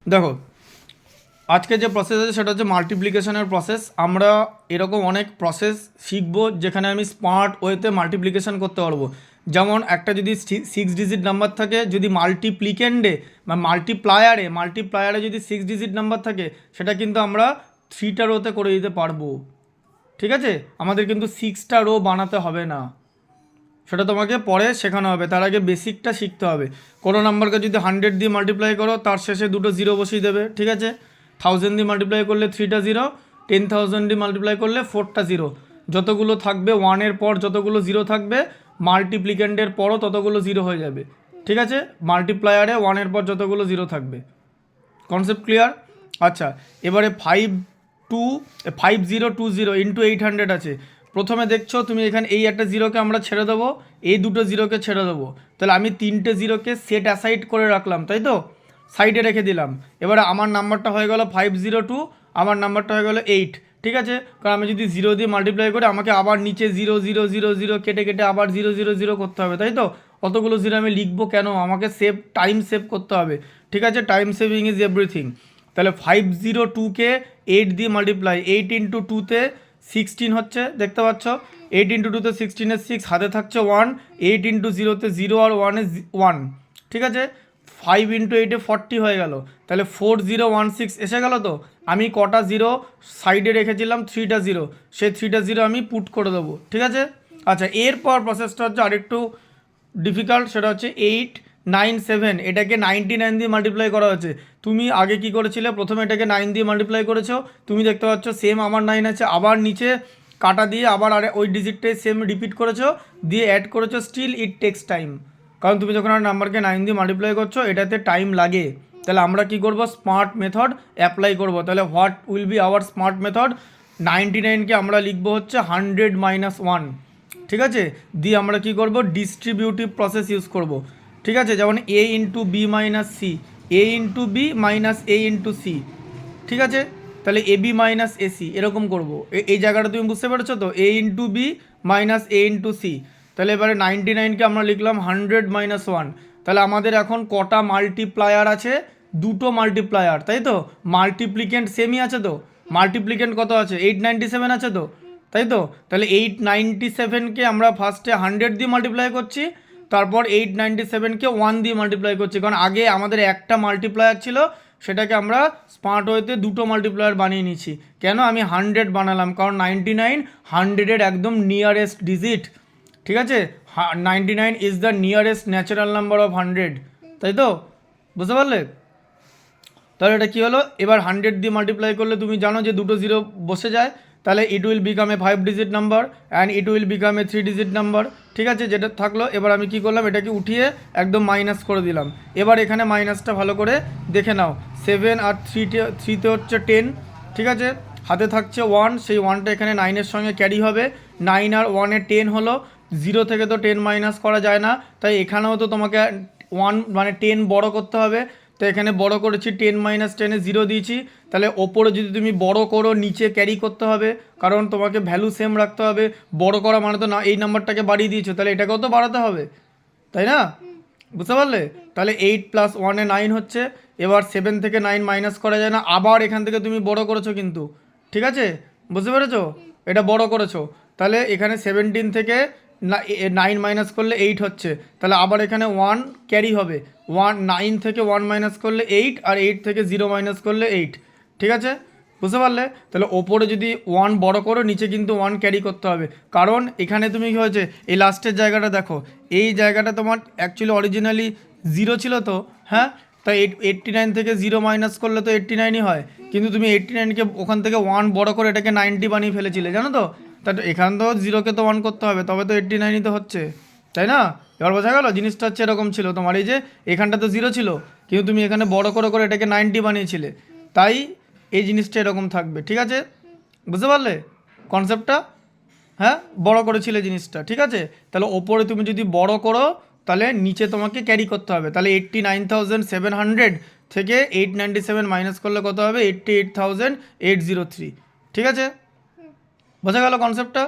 দেখো আজকে যে প্রসেস আছে সেটা হচ্ছে মাল্টিপ্লিকেশনের প্রসেস। আমরা এরকম অনেক প্রসেস শিখব যেখানে আমি স্মার্ট ওয়েতে মাল্টিপ্লিকেশন করতে পারবো। যেমন একটা যদি 6 ডিজিট নাম্বার থাকে, যদি মাল্টিপ্লিকেন্ডে বা মাল্টিপ্লায়ারে যদি 6 ডিজিট নাম্বার থাকে, সেটা কিন্তু আমরা 3টা রোতে করে দিতে পারবো। ঠিক আছে, আমাদের কিন্তু 6টা রো বানাতে হবে না, সেটা তোমাকে পরে শেখানো হবে। তার আগে বেসিকটা শিখতে হবে। কোনো নাম্বারকে যদি 100 দিয়ে মাল্টিপ্লাই করো, তার শেষে দুটো জিরো বসিয়ে দেবে। ঠিক আছে, 1000 দিয়ে মাল্টিপ্লাই করলে 3টা জিরো, 10,000 দিয়ে মাল্টিপ্লাই করলে 4টা জিরো। যতগুলো থাকবে ওয়ানের পর, যতগুলো জিরো থাকবে মাল্টিপ্লিকেন্ডের পরও ততগুলো জিরো হয়ে যাবে। ঠিক আছে, মাল্টিপ্লায়ারে ওয়ানের পর যতগুলো জিরো থাকবে। Concept clear? আচ্ছা, এবারে 5020 ইন্টু 800 আছে। প্রথমে দেখছো তুমি এখানে এই একটা জিরোকে আমরা ছেড়ে দেবো, এই দুটো জিরোকে ছেড়ে দেবো। তাহলে আমি 3টে জিরোকে সেট অ্যাসাইড করে রাখলাম, তাই তো, সাইডে রেখে দিলাম। এবারে আমার নাম্বারটা হয়ে গেল 502, আমার নাম্বারটা হয়ে গেল 8। ঠিক আছে, কারণ আমি যদি জিরো দিয়ে মাল্টিপ্লাই করি আমাকে আবার নিচে 0 0 0 0 কেটে কেটে আবার 0 0 0 করতে হবে, তাই তো। অতগুলো জিরো আমি লিখবো কেন? আমাকে টাইম সেভ করতে হবে। ঠিক আছে, টাইম সেভিং ইজ এভরিথিং। তাহলে 502কে 8 দিয়ে মাল্টিপ্লাই, 8 ইন্টু 2তে 16 হচ্ছে, দেখতে পাচ্ছ। 8 ইন্টু 2তে 16 6, হাতে থাকছে 1। 8 ইন্টু 0তে 0 আর 1 ঠিক আছে, 5 ইন্টু 8-এ 40 হয়ে গেল। তাহলে 4016 এসে গেল। তো আমি কটা জিরো সাইডে রেখেছিলাম? 3টা জিরো, সেই 3টা জিরো আমি পুট করে দেবো। ঠিক আছে, আচ্ছা, এরপর প্রসেসটা হচ্ছে আরেকটু ডিফিকাল্ট। সেটা হচ্ছে 897, এটাকে 99 দিয়ে মাল্টিপ্লাই করা হচ্ছে। তুমি আগে কি করেছিলে? প্রথমে এটাকে 9 দিয়ে মাল্টিপ্লাই করেছো, তুমি দেখতে পাচ্ছ সেম আমার 9 আছে, আবার নিচে কাটা দিয়ে আবার ওই ডিজিটটাই সেম রিপিট করেছো, দিয়ে অ্যাড করেছো। স্টিল ইট টেক্স টাইম, কারণ তুমি যখন আর নাম্বারকে 9 দিয়ে মাল্টিপ্লাই করছো এটাতে টাইম লাগে। তাহলে আমরা কি করব? স্মার্ট মেথড অ্যাপ্লাই করব। তাহলে what will be our smart method? 99কে আমরা লিখবো হচ্ছে 100 - 1। ঠিক আছে, দিয়ে আমরা কি করব? ডিস্ট্রিবিউটিভ প্রসেস ইউজ করব। ঠিক আছে, যেমন a into B minus C, A into B minus A into C. ঠিক আছে, তাহলে এ বি মাইনাস এসি এরকম করবো। এই জায়গাটা তুমি বুঝতে পেরেছো তো? এ into B minus A into C. তাহলে এবারে 99কে আমরা লিখলাম 100 - 1। তাহলে আমাদের এখন কটা মাল্টিপ্লায়ার আছে? দুটো মাল্টিপ্লায়ার, তাই তো। মাল্টিপ্লিকেন্ট সেমই আছে তো। মাল্টিপ্লিকেন্ট কত আছে? 897 আছে তো, তাই তো। তাহলে 897কে আমরা ফার্স্টে 100 দিয়ে মাল্টিপ্লাই করছি, তারপর 897কে 1 দিয়ে মাল্টিপ্লাই করছি, কারণ আগে আমাদের একটা মাল্টিপ্লায়ার ছিল, সেটাকে আমরা স্মার্ট ওয়েতে দুটো মাল্টিপ্লায়ার বানিয়ে নিচ্ছি। কেন? আমি 100 বানালাম, কারণ 99 100-এর একদম নিয়ারেস্ট ডিজিট। ঠিক আছে, 99 is the nearest natural number of 100, তাই তো। বুঝতে পারলে? তাহলে এটা কী হলো? এবার 100 দিয়ে মাল্টিপ্লাই করলে তুমি জানো যে দুটো জিরো বসে যায়, তাহলে it will become a 5 digit number and it will become a 3 digit number. ঠিক আছে, যেটা থাকলো। এবার আমি কি করলাম? এটাকে উঠিয়ে একদম মাইনাস করে দিলাম। এবার এখানে মাইনাসটা ভালো করে দেখে নাও। 7 আর 3তে হচ্ছে 10। ঠিক আছে, হাতে থাকছে 1, সেই 1টা এখানে 9-এর সঙ্গে ক্যারি হবে। 9 আর 1-এ 10 হলো। 0 থেকে তো 10 মাইনাস করা যায় না, তাই এখানেও তো তোমাকে 1 মানে 10 বড় করতে হবে। তো এখানে বড় করেছি, 10 - 10-এ 0 দিয়েছি। তাহলে ওপরে যদি তুমি বড় করো, নিচে ক্যারি করতে হবে, কারণ তোমাকে ভ্যালু সেম রাখতে হবে। বড় করা মানে তো না এই নাম্বারটাকে বাড়িয়ে দিয়েছো, তাহলে এটাকেও তো বাড়াতে হবে, তাই না? বুঝতে পারলে? তাহলে 8 + 1-এ 9 হচ্ছে। এবার 7 থেকে 9 মাইনাস করা যায় না, আবার এখান থেকে তুমি বড় করেছো কিন্তু। ঠিক আছে, বুঝতে পেরেছো? এটা বড় করেছো। তাহলে এখানে 17 থেকে 9 মাইনাস করলে 8 হচ্ছে। তাহলে আবার এখানে 1 ক্যারি হবে। 9 থেকে 1 মাইনাস করলে 8, আর 8 থেকে 0 মাইনাস করলে 8। ঠিক আছে, বুঝতে পারলে? তাহলে ওপরে যদি 1 বড় করো, নিচে কিন্তু 1 ক্যারি করতে হবে, কারণ এখানে তুমি কী হয়েছে, এই লাস্টের জায়গাটা দেখো, এই জায়গাটা তোমার অ্যাকচুয়ালি অরিজিনালি 0 ছিল তো, হ্যাঁ। তাই 89 থেকে 0 মাইনাস করলে তো 89ই হয়, কিন্তু তুমি 89কে ওখান থেকে 1 বড় করে এটাকে 90 বানিয়ে ফেলেছিলে, জানো তো। তা এখান তো 0কে তো 1 করতে হবে, তবে তো 89ই তো হচ্ছে, তাই না? এবার বোঝা গেল? জিনিসটা হচ্ছে এরকম ছিল তোমার। এই যে এখানটা তো 0 ছিল, কিন্তু তুমি এখানে বড় করে করে এটাকে 90 বানিয়েছিলে, তাই এই জিনিসটা এরকম থাকবে। ঠিক আছে, বুঝতে পারলে কনসেপ্টটা? হ্যাঁ, বড় করেছিলে জিনিসটা। ঠিক আছে, তাহলে ওপরে তুমি যদি বড় করো, তাহলে নিচে তোমাকে ক্যারি করতে হবে। তাহলে 89,700 থেকে 897 মাইনাস করলে কত হবে? 88,803। ঠিক আছে, বোঝা গেল কনসেপ্টটা?